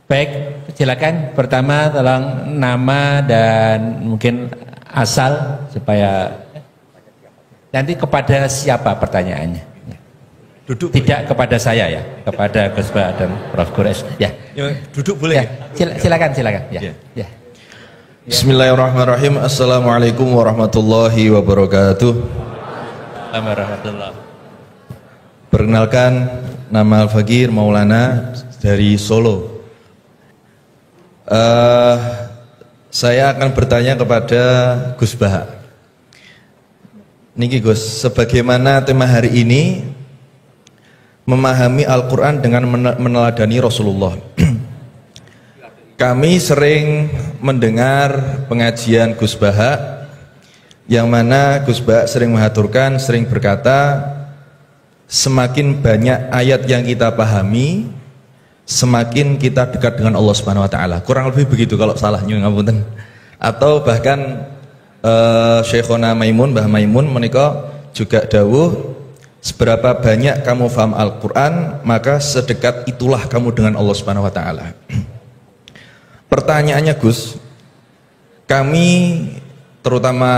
Baik, silakan. Pertama tolong nama dan mungkin asal supaya nanti kepada siapa pertanyaannya. Duduk. Tidak boleh. Kepada saya ya, kepada Gus Bah dan Prof. Quraisy. Ya. Duduk boleh. Ya. Silakan. Ya. Ya. Bismillahirrahmanirrahim. Assalamualaikum warahmatullahi wabarakatuh. Warahmatullahi. Perkenalkan, nama Al-Fakir Maulana dari Solo. Saya akan bertanya kepada Gus Bah. Niki Gus, sebagaimana tema hari ini memahami Al-Quran dengan meneladani Rasulullah. Kami sering mendengar pengajian Gus Bah, yang mana Gus Bah sering mengaturkan, sering berkata, semakin banyak ayat yang kita pahami, semakin kita dekat dengan Allah Subhanahu Wa Taala. Kurang lebih begitu kalau salah nyuwun ngapunten. Atau bahkan Syekhona Maimun, Mbah Maimun menika juga dawuh, seberapa banyak kamu paham Al-Quran, maka sedekat itulah kamu dengan Allah Subhanahu Wa Taala. Pertanyaannya Gus, kami terutama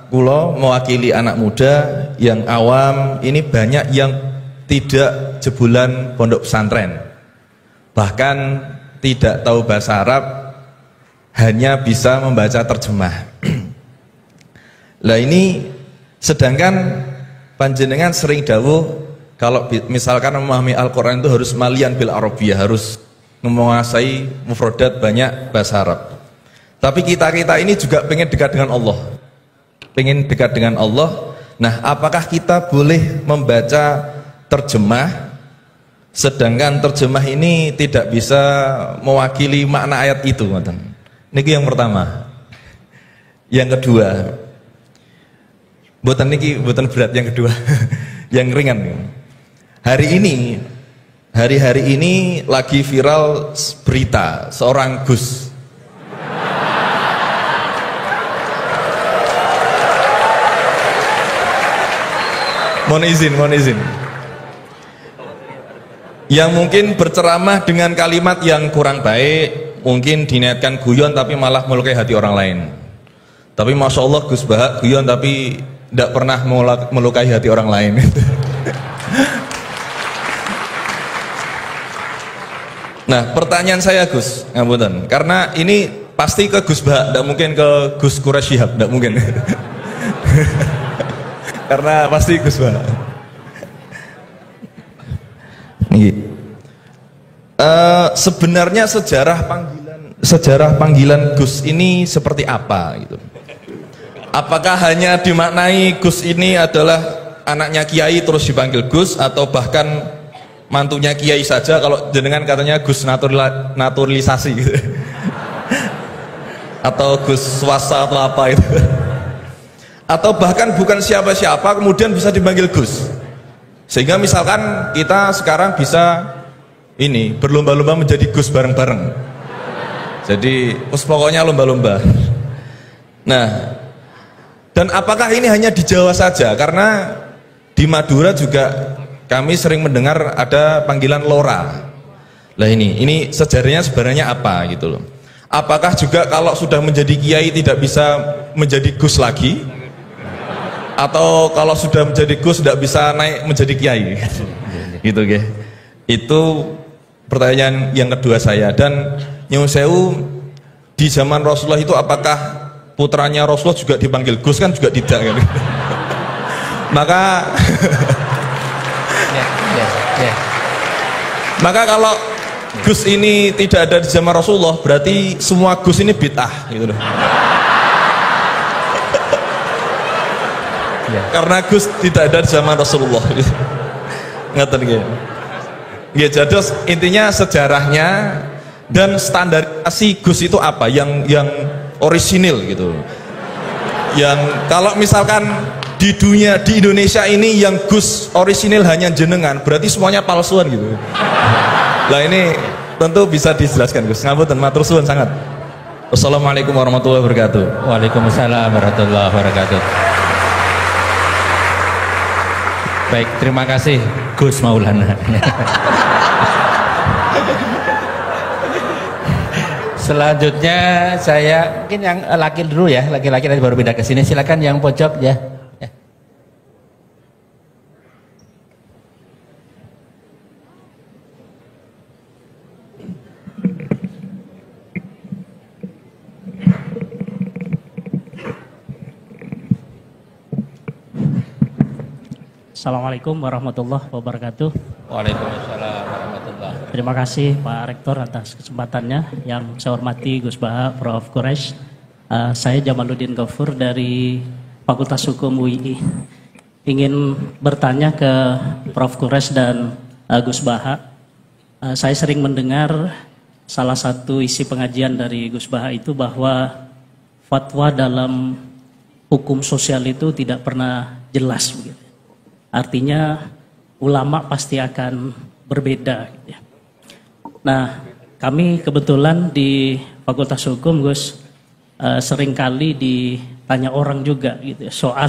kulo mewakili anak muda yang awam, ini banyak yang tidak jebulan pondok pesantren, bahkan tidak tahu bahasa Arab, hanya bisa membaca terjemah. Lah ini sedangkan panjenengan sering dawuh kalau misalkan memahami Al-Quran itu harus malian bil Arabiyah, harus menguasai mufradat banyak bahasa Arab. Tapi kita ini juga pengen dekat dengan Allah, pengen dekat dengan Allah. Nah, apakah kita boleh membaca terjemah, sedangkan terjemah ini tidak bisa mewakili makna ayat itu? Ini yang pertama. Yang kedua, buatan berat. Yang kedua, yang ringan. Hari ini lagi viral berita seorang Gus. Mohon izin. Yang mungkin berceramah dengan kalimat yang kurang baik, mungkin diniatkan guyon tapi malah melukai hati orang lain. Tapi Masya Allah Gus Bah guyon tapi tidak pernah melukai hati orang lain. Nah, pertanyaan saya Gus, ngapunten, karena ini pasti ke Gus Bah, tidak mungkin ke Gus Quraisy Shihab, tidak mungkin. Karena pasti Gus Bah. Sebenarnya sejarah panggilan Gus ini seperti apa gitu? Apakah hanya dimaknai Gus ini adalah anaknya Kiai terus dipanggil Gus, atau bahkan mantunya Kiai saja, kalau jenengan katanya Gus naturalisasi gitu. Atau Gus swasta atau apa itu, atau bahkan bukan siapa-siapa kemudian bisa dipanggil Gus, sehingga misalkan kita sekarang bisa ini berlomba-lomba menjadi Gus bareng-bareng, jadi pokoknya lomba-lomba. Nah, dan apakah ini hanya di Jawa saja? Karena di Madura juga kami sering mendengar ada panggilan Lora. Lah ini sejarahnya sebenarnya apa gitu loh. Apakah juga kalau sudah menjadi kiai tidak bisa menjadi Gus lagi? Atau kalau sudah menjadi Gus tidak bisa naik menjadi kiai? Gitu ya. Itu pertanyaan yang kedua saya. Dan nyuwun sewu, di zaman Rasulullah itu apakah putranya Rasulullah juga dipanggil Gus? Kan juga tidak kan. Maka kalau Gus ini tidak ada di zaman Rasulullah, berarti semua Gus ini bid'ah gitu loh. Karena Gus tidak ada di zaman Rasulullah. Ngerti nggih? Ya, jadi intinya sejarahnya dan standarisasi Gus itu apa yang orisinil gitu. Yang kalau misalkan di dunia, di Indonesia ini yang Gus orisinil hanya jenengan, berarti semuanya palsuan gitu. Lah ini tentu bisa dijelaskan Gus. Ngapunten, matur suwun sangat. Wassalamualaikum warahmatullahi wabarakatuh. Waalaikumsalam warahmatullahi wabarakatuh. Baik, terima kasih Gus Maulana. Selanjutnya saya mungkin yang laki dulu ya, laki-laki nanti baru pindah ke sini. Silakan yang pojok ya. Ya. Assalamualaikum warahmatullahi wabarakatuh. Waalaikumsalam warahmatullahi. Terima kasih Pak Rektor atas kesempatannya. Yang saya hormati Gus Baha, Prof. Quraisy. Saya Jamaluddin Ghaffur dari Fakultas Hukum UII. Ingin bertanya ke Prof. Quraisy dan Gus Baha. Saya sering mendengar salah satu isi pengajian dari Gus Baha itu bahwa fatwa dalam hukum sosial itu tidak pernah jelas begitu. Artinya ulama pasti akan berbeda gitu ya. Nah, kami kebetulan di Fakultas Hukum Gus seringkali ditanya orang juga gitu ya, soal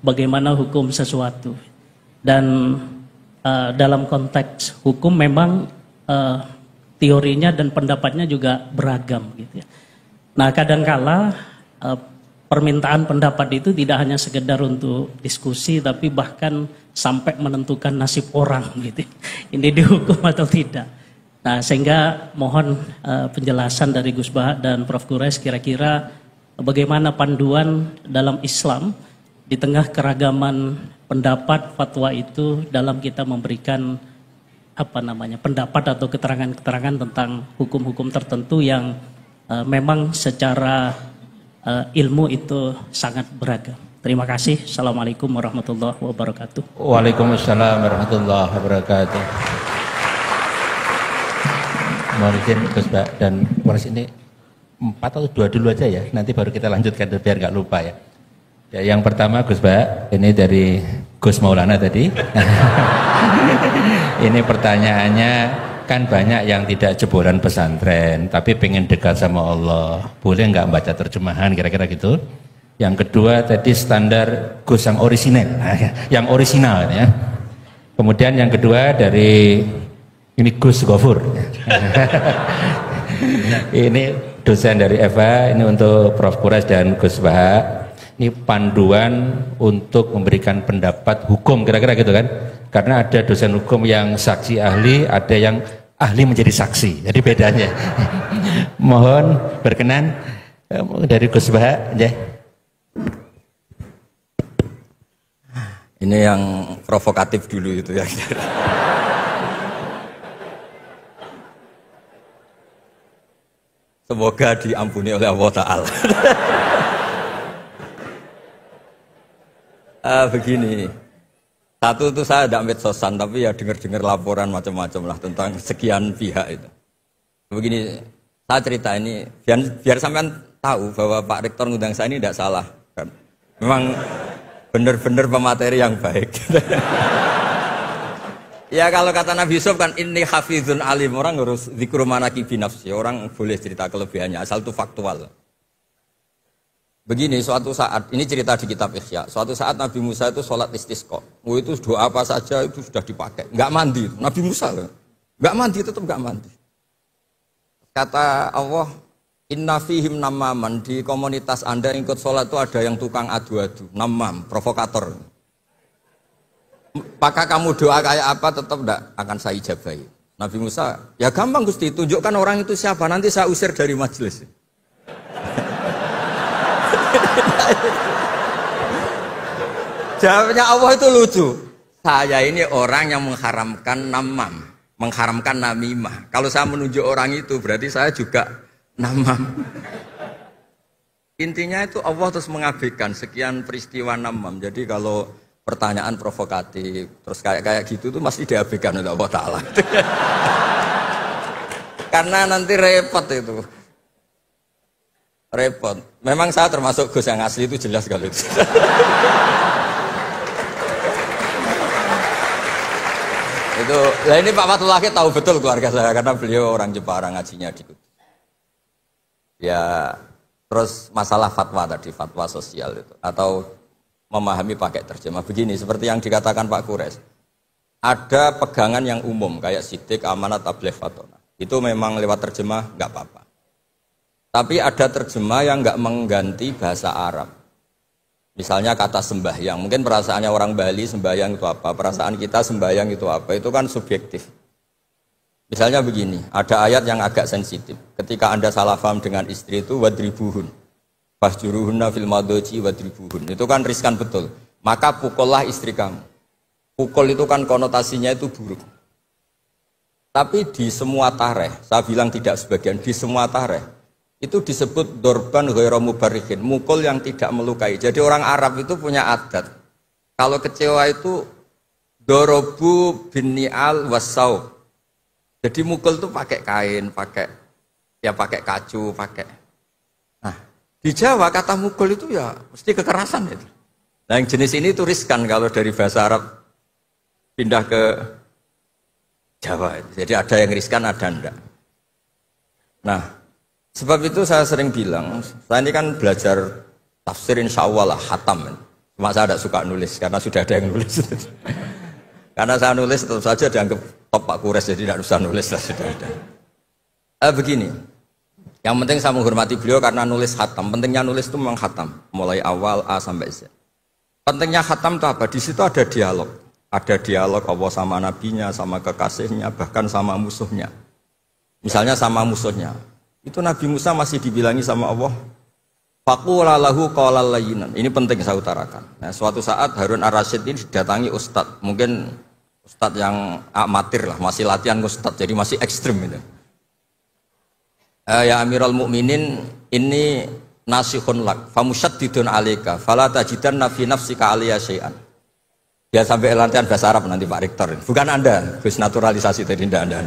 bagaimana hukum sesuatu. Dan dalam konteks hukum memang teorinya dan pendapatnya juga beragam gitu ya. Nah, kadangkala permintaan pendapat itu tidak hanya sekedar untuk diskusi, tapi bahkan sampai menentukan nasib orang gitu. Ini dihukum atau tidak. Nah, sehingga mohon penjelasan dari Gus Baha dan Prof. Quraisy kira-kira bagaimana panduan dalam Islam di tengah keragaman pendapat fatwa itu dalam kita memberikan pendapat atau keterangan-keterangan tentang hukum-hukum tertentu yang memang secara ilmu itu sangat beragam. Terima kasih. Assalamualaikum warahmatullahi wabarakatuh. Waalaikumsalam warahmatullahi wabarakatuh. Mohon izin Gus Baha dan Waris, ini 4 atau 2 dulu aja ya. Nanti baru kita lanjutkan biar nggak lupa ya. Ya, yang pertama Gus Baha, ini dari Gus Maulana tadi. Ini pertanyaannya, kan banyak yang tidak jebolan pesantren tapi pengen dekat sama Allah, boleh nggak baca terjemahan kira-kira gitu. Yang kedua tadi standar Gus yang orisinal, yang orisinal ya. Kemudian yang kedua dari ini Gus Ghafur. Ini dosen dari Eva, ini untuk Prof. Quraisy dan Gus Baha. Ini panduan untuk memberikan pendapat hukum kira-kira gitu kan. Karena ada dosen hukum yang saksi ahli, ada yang ahli menjadi saksi. Jadi bedanya. Mohon berkenan dari Gus Baha. Ya. Ini yang provokatif dulu itu ya. Semoga diampuni oleh Allah Ta'ala. Begini. Satu itu saya tidak medsosan, tapi ya dengar-dengar laporan macam-macam lah tentang sekian pihak itu. Begini, saya cerita ini biar sampean tahu bahwa Pak Rektor ngundang saya ini tidak salah. Kan? Memang benar-benar pemateri yang baik. Ya kalau kata Nabi Yusuf kan ini hafizun alim, orang harus zikru manaki binafsi, orang boleh cerita kelebihannya asal itu faktual. Begini, suatu saat, ini cerita di kitab Ihya, suatu saat Nabi Musa itu sholat istisqa. Itu doa apa saja itu sudah dipakai. Enggak mandi, Nabi Musa enggak mandi, tetap enggak mandi. Kata Allah, inna fihim namaman, di komunitas Anda yang ikut sholat itu ada yang tukang adu-adu, namam, provokator. Maka kamu doa kayak apa tetap enggak akan saya ijabahi. Nabi Musa, ya gampang Gusti, tunjukkan orang itu siapa, nanti saya usir dari majelis. Jawabnya Allah itu lucu. Saya ini orang yang mengharamkan namam, mengharamkan namimah. Kalau saya menunjuk orang itu berarti saya juga namam. Intinya itu Allah terus mengabaikan sekian peristiwa namam. Jadi kalau pertanyaan provokatif terus kayak gitu tuh masih diabaikan oleh Allah Ta'ala. Karena nanti repot itu. Repot. Memang saya termasuk Gus yang asli itu jelas kalau itu. Itu, nah ini Pak Fatullah tahu betul keluarga saya karena beliau orang Jepara ngajinya di Kudus. Ya, terus masalah fatwa tadi, fatwa sosial itu atau memahami pakai terjemah begini seperti yang dikatakan Pak Quraisy. Ada pegangan yang umum kayak sidik, amanat, tabligh, fatona. Itu memang lewat terjemah nggak apa-apa. Tapi ada terjemah yang nggak mengganti bahasa Arab. Misalnya kata sembahyang, mungkin perasaannya orang Bali sembahyang itu apa, perasaan kita sembahyang itu apa, itu kan subjektif. Misalnya begini, ada ayat yang agak sensitif. Ketika Anda salah paham dengan istri itu wadribuhun, fahjuruhunna fil madoji wadribuhun. Itu kan riskan betul. Maka pukullah istri kamu. Pukul itu kan konotasinya itu buruk. Tapi di semua tareh, saya bilang tidak sebagian, di semua tareh itu disebut dorban ghairu mubarrihin, mukul yang tidak melukai. Jadi orang Arab itu punya adat. Kalau kecewa itu dorobu bin ni'al wasau. Jadi mukul itu pakai kain, pakai kacu, pakai. Nah, di Jawa kata mukul itu ya mesti kekerasan itu. Nah, yang jenis ini itu riskan kalau dari bahasa Arab pindah ke Jawa. Jadi ada yang riskan, ada enggak. Nah, sebab itu saya sering bilang, saya ini kan belajar tafsir insya Allah lah, khatam. Cuma saya tidak suka nulis, karena sudah ada yang nulis. Karena saya nulis tetap saja dianggap top Pak Kures, jadi tidak usah nulis lah, sudah ada. Begini, yang penting saya menghormati beliau karena nulis khatam. Pentingnya nulis itu memang khatam, mulai awal A sampai Z. Pentingnya khatam itu apa? Di situ ada dialog. Ada dialog Allah sama nabinya, sama kekasihnya, bahkan sama musuhnya. Misalnya sama musuhnya. Itu Nabi Musa masih dibilangi sama Allah. Faqula lahu qawlan layyinan. Ini penting saya utarakan. Nah, suatu saat Harun Ar-Rasyid ini didatangi ustadz. Mungkin ustadz yang amatir lah, masih latihan ustadz, jadi masih ekstrim itu. Ya Amirul Mukminin, ini nasihun lak, famusyaddidun alaika, fala tajidanna fi nafsika aliyya syai'an. Ya sampai latihan bahasa Arab nanti Pak Rektor. Bukan Anda, Gus naturalisasi tadi, Anda.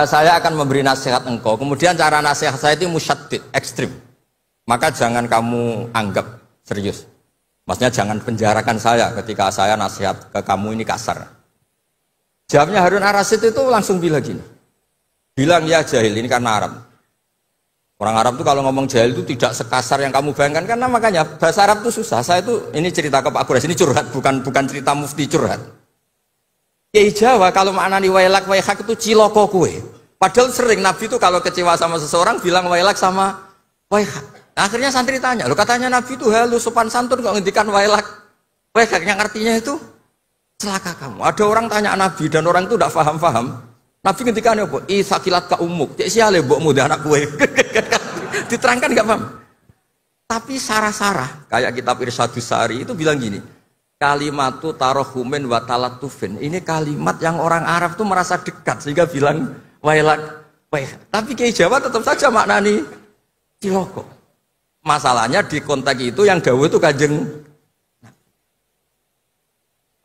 Saya akan memberi nasihat engkau. Kemudian cara nasihat saya itu musyaddid, ekstrim. Maka jangan kamu anggap serius. Maksudnya jangan penjarakan saya ketika saya nasihat ke kamu ini kasar. Jawabnya Harun Ar-Rasyid itu langsung bilang gini. Bilang ya jahil, ini karena Arab. Orang Arab itu kalau ngomong jahil itu tidak sekasar yang kamu bayangkan, karena makanya bahasa Arab itu susah. Saya itu ini cerita ke Pak Kures, ini curhat, bukan cerita mufti, curhat. Kiai Jawa kalau maknani wailak waihak itu ciloko kue. Padahal sering Nabi itu kalau kecewa sama seseorang bilang wailak sama waihak. Akhirnya santri tanya, lo katanya Nabi itu halus sopan santun kok ngendikan wailak waihak, yang artinya itu celaka kamu. Ada orang tanya Nabi dan orang itu tidak paham. Nabi ngendikan apa? Isakilat ka umuk. Cek siale mbokmu dan anak kue. Diterangkan nggak paham. Tapi sarah-sarah kayak kitab Irsyadus Sari itu bilang gini. Kalimatu tarohumin wa talatufin. Ini kalimat yang orang Arab tuh merasa dekat sehingga bilang wailak. Tapi Kiai Jawa tetap saja maknani ciloko. Masalahnya di konteks itu yang dawuh itu Kanjeng.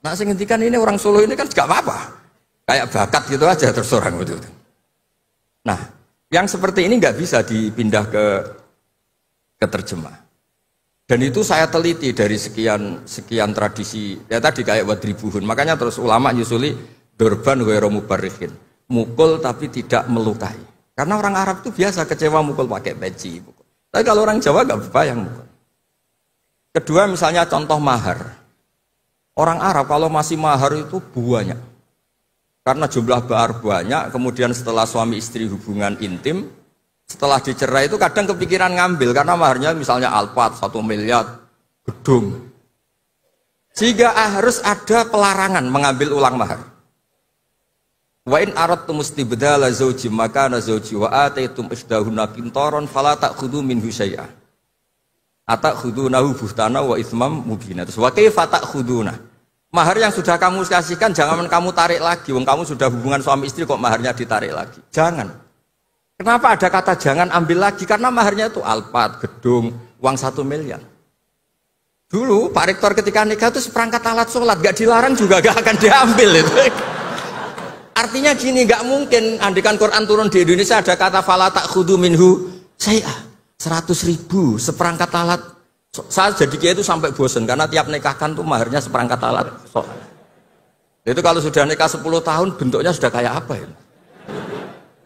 Nah, sing ngendikan ini orang Solo ini kan enggak apa-apa. Kayak bakat gitu aja terus orang itu. Nah, yang seperti ini nggak bisa dipindah ke terjemah. Dan itu saya teliti dari sekian tradisi. Ya tadi kayak wadribuhun. Makanya terus ulama nyusuli dorban ghairu mubarrihin. Mukul tapi tidak melukai. Karena orang Arab itu biasa kecewa mukul pakai peci. Tapi kalau orang Jawa nggak bayang mukul. Kedua misalnya contoh mahar. Orang Arab kalau masih mahar itu banyak. Karena jumlah mahar banyak, kemudian setelah suami istri hubungan intim, setelah dicerai itu kadang kepikiran ngambil, karena maharnya misalnya Alphard, 1 miliar, gedung. Sehingga harus ada pelarangan mengambil ulang mahar. Wa in aradtum istibdala zawji makana zawji wa ataitum isdahunna qintaran fala ta'khudhu minhu syai'a. Atakhudunahu buhtana wa itsmam mubina. Terus wa kaifa ta'khuduna? Mahar yang sudah kamu kasihkan jangan kamu tarik lagi. Wong kamu sudah hubungan suami istri kok maharnya ditarik lagi. Jangan. Kenapa ada kata jangan ambil lagi? Karena maharnya itu Alphard, gedung, uang 1 miliar. Dulu Pak Rektor ketika nikah itu seperangkat alat sholat, gak dilarang juga gak akan diambil itu. Artinya gini, gak mungkin andikan Quran turun di Indonesia ada kata fala ta'khudhu minhu syai'a. 100.000 seperangkat alat. Saya jadi kiai itu sampai bosen karena tiap nikahkan tuh maharnya seperangkat alat. Itu kalau sudah nikah 10 tahun bentuknya sudah kayak apa ya?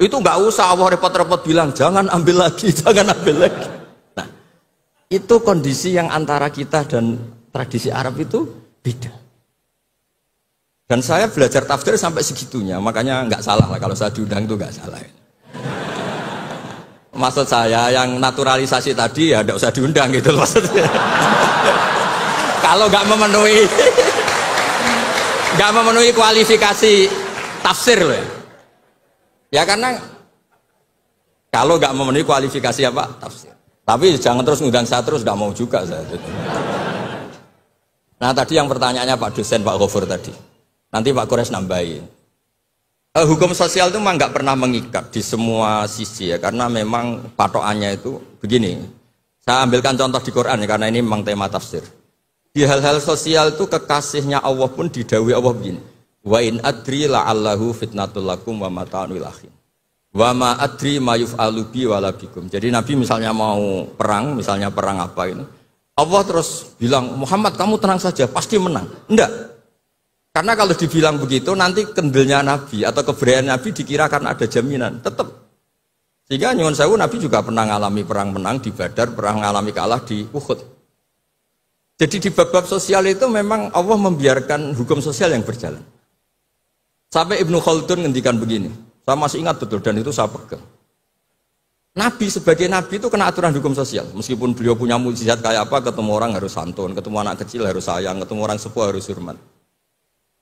Itu nggak usah Allah repot-repot bilang jangan ambil lagi, jangan ambil lagi. Nah, itu kondisi yang antara kita dan tradisi Arab itu beda. Dan saya belajar tafsir sampai segitunya, makanya nggak salah lah kalau saya diundang itu nggak salah. maksud saya yang naturalisasi tadi ya tidak usah diundang gitu loh maksudnya. Kalau nggak memenuhi kualifikasi tafsir loh ya. Ya karena kalau nggak memenuhi kualifikasi apa tafsir. Tapi jangan terus ngundang saya terus, nggak mau juga saya. Nah tadi yang pertanyaannya Pak dosen Pak Ghafur tadi. Nanti Pak Quraisy nambahin. Hukum sosial itu memang nggak pernah mengikat di semua sisi ya, karena memang patokannya itu begini. Saya ambilkan contoh di Quran ya, karena ini memang tema tafsir. Di hal-hal sosial itu kekasihnya Allah pun didhawuhi Allah begini. Wa in adri la'allahu fitnatul lakum wa mata'un ilahin. Wa ma adri ma yuf'alu bi wala bikum. Jadi Nabi misalnya mau perang, misalnya perang apa ini, Allah terus bilang, Muhammad kamu tenang saja, pasti menang. Enggak. Karena kalau dibilang begitu nanti kendilnya Nabi atau keberanian Nabi dikira karena ada jaminan, tetap. Sehingga nyuwun sewu Nabi juga pernah mengalami perang menang di Badar, pernah mengalami kalah di Uhud. Jadi di bab-bab sosial itu memang Allah membiarkan hukum sosial yang berjalan. Sampai Ibnu Khaldun ngendikan begini, saya masih ingat betul dan itu saya pegang. Nabi sebagai Nabi itu kena aturan hukum sosial. Meskipun beliau punya mukjizat kayak apa, ketemu orang harus santun, ketemu anak kecil harus sayang, ketemu orang sepuh harus hormat.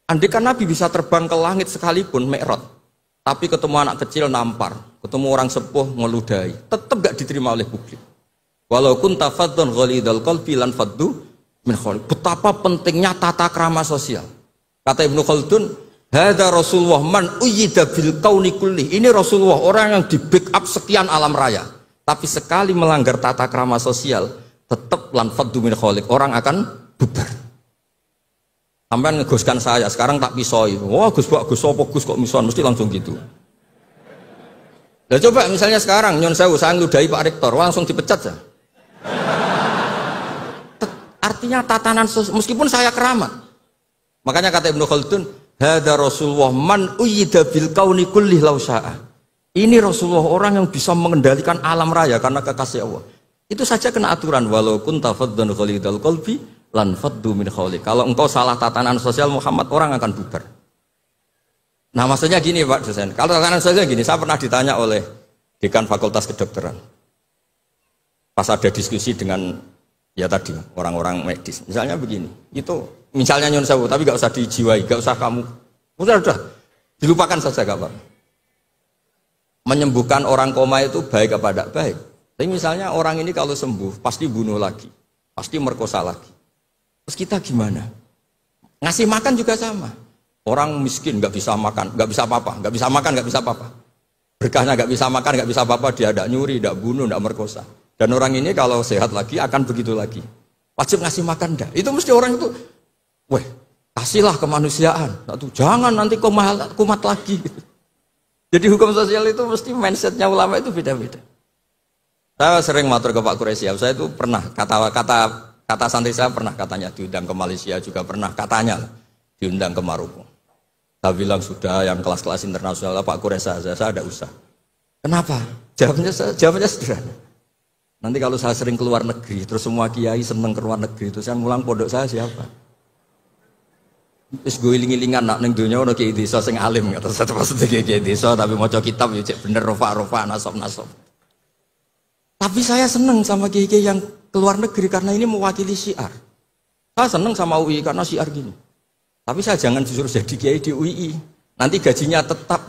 Andai kan Nabi bisa terbang ke langit sekalipun, Mi'raj, tapi ketemu anak kecil nampar, ketemu orang sepuh ngeludahi, tetap gak diterima oleh publik. Walaupun tafadzun ghalidul qalbi lan faddu min khaliq. Betapa pentingnya tata krama sosial. Kata Ibnu Khaldun, hadza Rasulullah man uyyida bil kauni kulli. Ini Rasulullah orang yang di backup sekian alam raya. Tapi sekali melanggar tata krama sosial, tetap lan faddu min khaliq. Orang akan bubar. Sampai ngegoskan saya, sekarang tak pisoi. Wah Gus Pak, Gus Sopo, Gus kok mison, mesti langsung gitu. Nah coba misalnya sekarang, nyon sewu, saya ngeludahi Pak Rektor, langsung dipecat saya. Artinya tatanan sosial, meskipun saya keramat. Makanya kata Ibnu Khaldun, hadza Rasulullah man uyyida bil kauni kulli law syaa. Ini Rasulullah orang yang bisa mengendalikan alam raya karena kekasih Allah. Itu saja kena aturan, walau kunta faddan ghalidul qalbi lan faddu min khawli. Kalau engkau salah tatanan sosial Muhammad, orang akan bubar. Nah maksudnya gini Pak dosen, kalau tatanan sosial gini, saya pernah ditanya oleh dekan fakultas kedokteran pas ada diskusi dengan ya tadi orang-orang medis, misalnya begini, itu misalnya nyun sewu tapi gak usah dijiwai, gak usah kamu udah dilupakan saja gak apa. Menyembuhkan orang koma itu baik apa tidak baik, tapi misalnya orang ini kalau sembuh pasti bunuh lagi, pasti merkosa lagi. Terus kita gimana? Ngasih makan juga sama. Orang miskin nggak bisa makan, nggak bisa apa-apa, nggak bisa makan, nggak bisa apa-apa. Berkahnya nggak bisa makan, nggak bisa apa-apa, dia tidak nyuri, tidak bunuh, tidak merkosa. Dan orang ini kalau sehat lagi akan begitu lagi. Wajib ngasih makan dah. Itu mesti orang itu, weh, kasihlah kemanusiaan. Jangan nanti kumat lagi. Jadi hukum sosial itu mesti mindsetnya ulama itu beda-beda. Saya sering matur ke Pak Quraisy, saya itu pernah kata santri saya pernah katanya diundang ke Malaysia, juga pernah katanya diundang ke Maroko. Saya bilang sudah yang kelas-kelas internasional Pak Quraisy saya ada usah. Kenapa? Jawabnya sederhana. Nanti kalau saya sering keluar negeri, terus semua kiai seneng keluar negeri, terus yang ngulang pondok saya siapa? Terus gue iling-ilingan nak neng dunia ono kiai desa sing alim, kata saya maksudnya kiai desa tapi maca kitab ya cek bener rofa nasab. Tapi saya seneng sama kiai yang keluar negeri karena ini mewakili syiar. Saya seneng sama UI karena syiar gini. Tapi saya jangan disuruh jadi kiai di UI. Nanti gajinya tetap.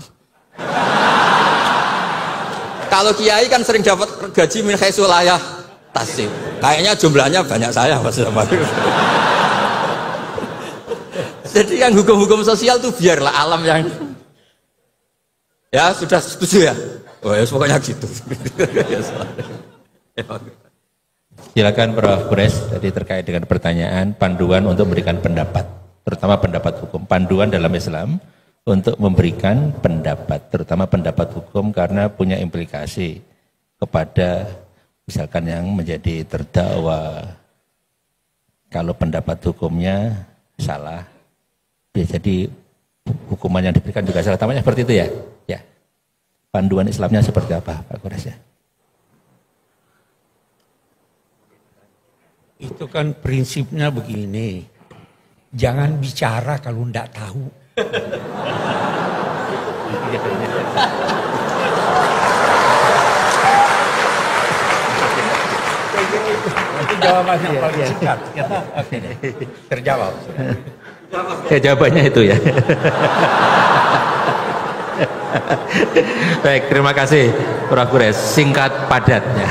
Kalau kiai kan sering dapat gaji min haitsu la yahtasib. Kayaknya jumlahnya banyak saya Mas. Jadi yang hukum-hukum sosial tuh biarlah alam yang. Ya sudah setuju ya. Oh ya pokoknya gitu. Silakan Prof. Quraisy tadi terkait dengan pertanyaan panduan untuk memberikan pendapat, terutama pendapat hukum. Panduan dalam Islam untuk memberikan pendapat, terutama pendapat hukum karena punya implikasi kepada misalkan yang menjadi terdakwa. Kalau pendapat hukumnya salah, jadi hukuman yang diberikan juga salah. Tampaknya seperti itu ya. Ya. Panduan Islamnya seperti apa, Pak Quraisy? Itu kan prinsipnya begini, jangan bicara kalau tidak tahu. Itu jawaban yang paling singkat. Oke, terjawab. Ya jawabannya itu ya. Baik, terima kasih Prof. Kures, singkat padatnya.